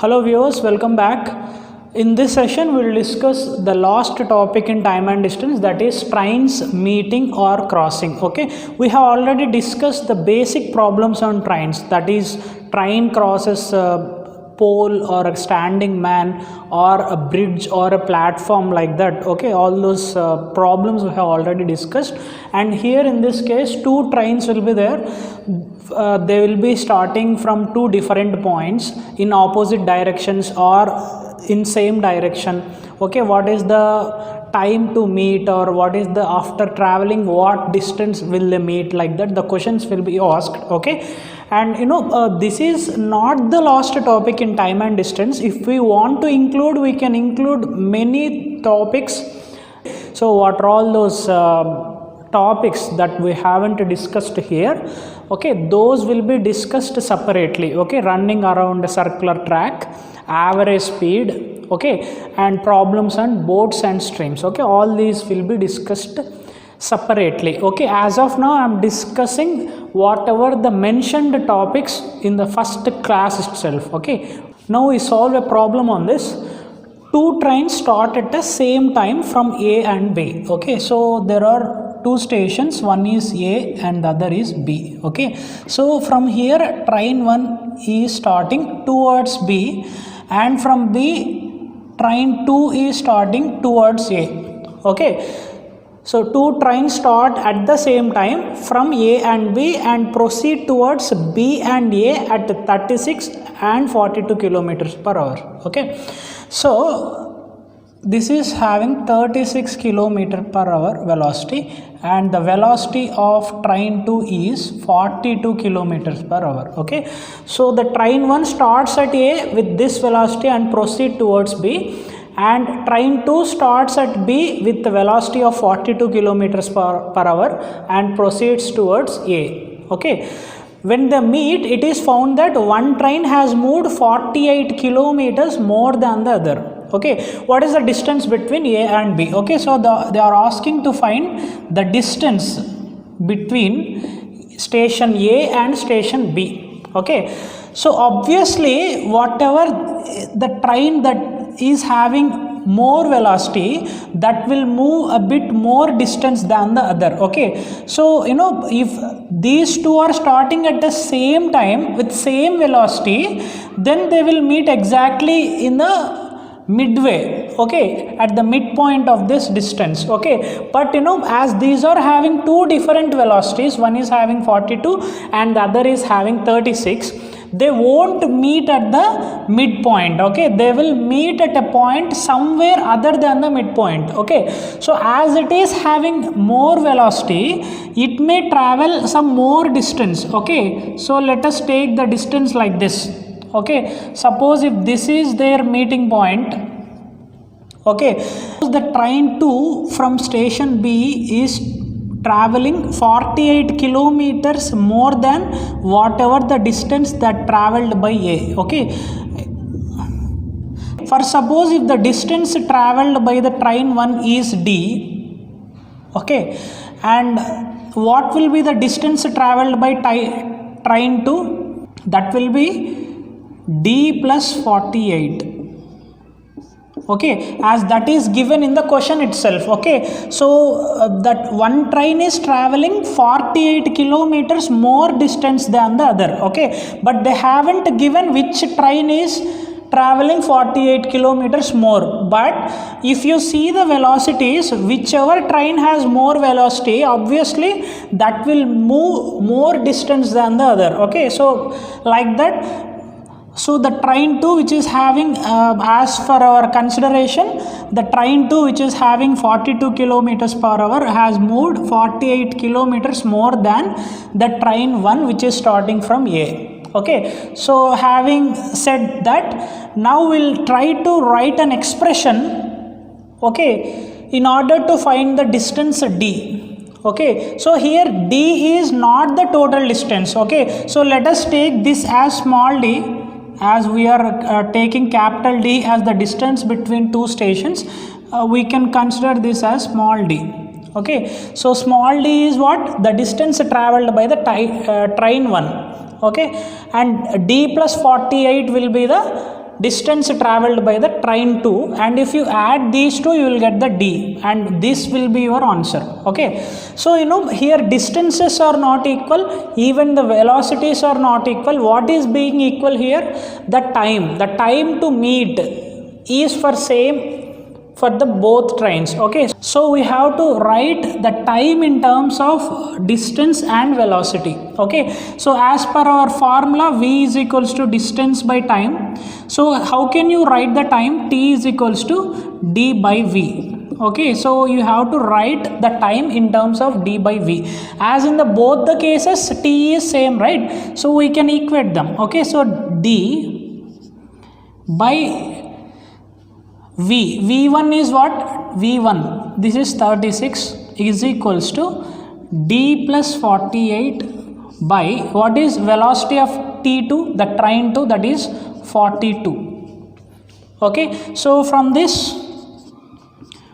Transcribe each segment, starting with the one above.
Hello viewers, welcome back. In this session, we will discuss the last topic in time and distance, that is trains meeting or crossing. Okay, we have already discussed the basic problems on trains, that is train crosses a pole or a standing man or a bridge or a platform like that. Okay, all those problems we have already discussed, and here in this case two trains will be there. They will be starting from two different points in opposite directions or in same direction. Okay, what is the time to meet, or what is the after traveling what distance will they meet, like that the questions will be asked. Okay, and this is not the last topic in time and distance. If we want to include, we can include many topics. So what are all those topics that we haven't discussed here? Okay, those will be discussed separately. Okay, running around a circular track, average speed, okay, and problems on boats and streams. Okay, all these will be discussed separately. Okay, as of now I am discussing whatever the mentioned topics in the first class itself. Okay, now we solve a problem on this. Two trains start at the same time from A and B. Okay, so there are two stations, one is A and the other is B. Okay, so from here train 1 is starting towards B, and from B train 2 is starting towards A. Okay, so two trains start at the same time from A and B and proceed towards B and A at 36 and 42 kilometers per hour. Okay, so this is having 36 kilometer per hour velocity, and the velocity of train 2 is 42 kilometers per hour. Okay, so the train 1 starts at A with this velocity and proceed towards B, and train 2 starts at B with the velocity of 42 kilometers per hour and proceeds towards A. Okay, when they meet, it is found that one train has moved 48 kilometers more than the other. Okay, what is the distance between A and B? Okay, so they are asking to find the distance between station A and station B. Okay, so obviously whatever the train that is having more velocity, that will move a bit more distance than the other. Okay, so if these two are starting at the same time with same velocity, then they will meet exactly in the midway. Okay, at the midpoint of this distance. Okay, but as these are having two different velocities, one is having 42 and the other is having 36, they won't meet at the midpoint. Okay, they will meet at a point somewhere other than the midpoint. Okay, so as it is having more velocity, it may travel some more distance. Okay, so let us take the distance like this. Okay, suppose if this is their meeting point. Okay, the train 2 from station B is traveling 48 kilometers more than whatever the distance that traveled by A. Okay, for suppose if the distance traveled by the train 1 is D. Okay, and what will be the distance traveled by train 2? That will be D plus 48. Okay, as that is given in the question itself. Okay, so that one train is traveling 48 kilometers more distance than the other. Okay, but they haven't given which train is traveling 48 kilometers more. But if you see the velocities, whichever train has more velocity, obviously that will move more distance than the other. Okay, so like that. So the train 2 which is having as for our consideration, the train 2 which is having 42 kilometers per hour has moved 48 kilometers more than the train 1 which is starting from A. Okay, so having said that, now we'll try to write an expression, okay, in order to find the distance D. Okay, so here D is not the total distance. Okay, so let us take this as small d, as we are taking capital D as the distance between two stations. We can consider this as small d. Okay, so small d is what? The distance traveled by the train 1. Okay, and D plus 48 will be the distance traveled by the train 2, and if you add these two you will get the D, and this will be your answer. Okay, so here distances are not equal, even the velocities are not equal. What is being equal here? The time to meet is for same for the both trains. Okay, so we have to write the time in terms of distance and velocity. Okay, so as per our formula, V is equals to distance by time. So how can you write the time? T is equals to D by V. Okay, so you have to write the time in terms of D by V. As in the both the cases, T is same, right? So we can equate them. Okay, so D by V1 is what? V1, this is 36, is equals to D plus 48 by what is velocity of T2, the train 2, that is 42. Okay, so from this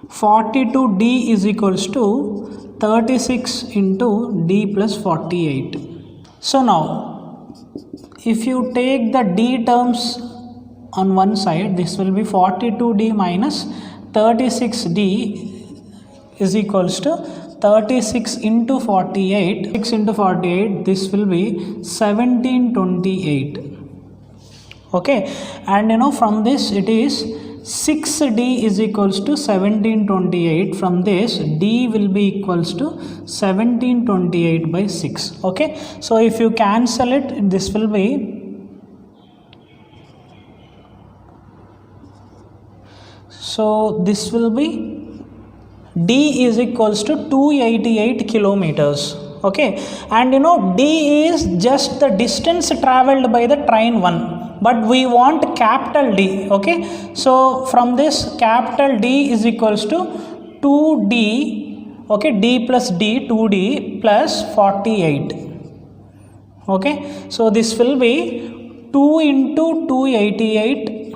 42D is equals to 36 into D plus 48. So now if you take the D terms on one side, this will be 42D minus 36D is equals to 36 into 48. 6 into 48, this will be 1728. Okay, and from this it is 6D is equals to 1728. From this, D will be equals to 1728 by 6. Okay, so if you cancel it, this will be, so this will be D is equals to 288 kilometers. Okay, and D is just the distance traveled by the train 1, but we want capital D. Okay, so from this, capital D is equals to 2D. Okay, D plus D, 2D plus 48. Okay, so this will be 2 into 288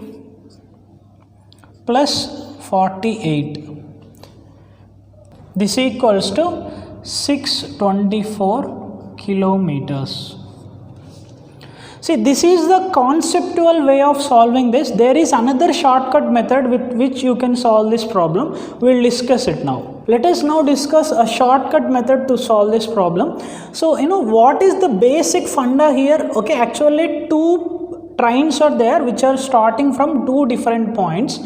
plus 48. This equals to 624 kilometers. See, this is the conceptual way of solving this. There is another shortcut method with which you can solve this problem. We will discuss it now. Let us now discuss a shortcut method to solve this problem. So, what is the basic funda here? Okay, actually two trains are there which are starting from two different points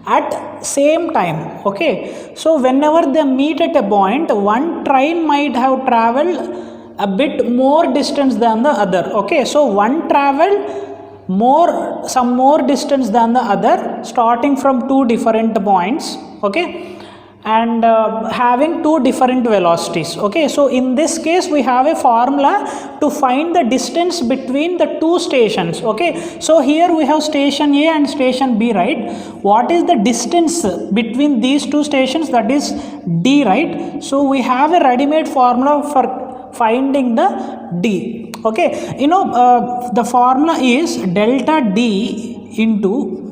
at same time. Okay, so whenever they meet at a point, one train might have traveled a bit more distance than the other. Okay, so one traveled some more distance than the other, starting from two different points. Okay, and having two different velocities. Okay, so in this case we have a formula to find the distance between the two stations. Okay, so here we have station A and station B, right? What is the distance between these two stations? That is D, right? So we have a ready-made formula for finding the D. Okay, the formula is delta D into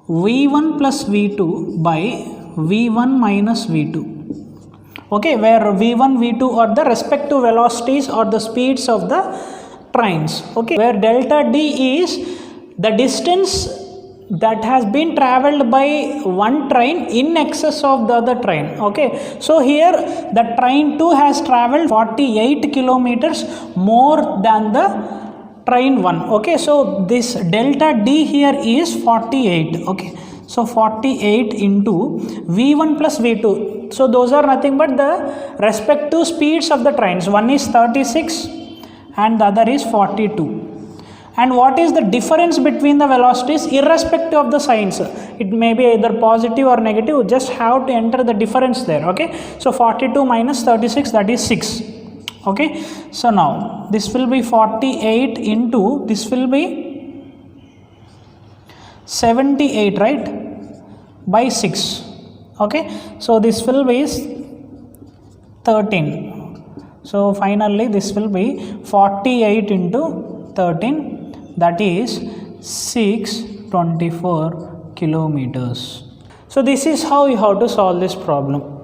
V1 plus V2 by V1 minus V2. Okay, where V1, V2 are the respective velocities or the speeds of the trains. Okay, where delta D is the distance that has been traveled by one train in excess of the other train. Okay, so here the train 2 has traveled 48 kilometers more than the train 1. Okay, so this delta D here is 48. Okay, so 48 into V1 plus V2. So those are nothing but the respective speeds of the trains. One is 36 and the other is 42. And what is the difference between the velocities irrespective of the signs? It may be either positive or negative. You just have to enter the difference there. Okay, so 42 minus 36, that is 6. Okay, so now this will be 48 into, this will be 78, right, by 6. Okay, so this will be 13. So finally this will be 48 into 13, that is 624 kilometers. So this is how you have to solve this problem.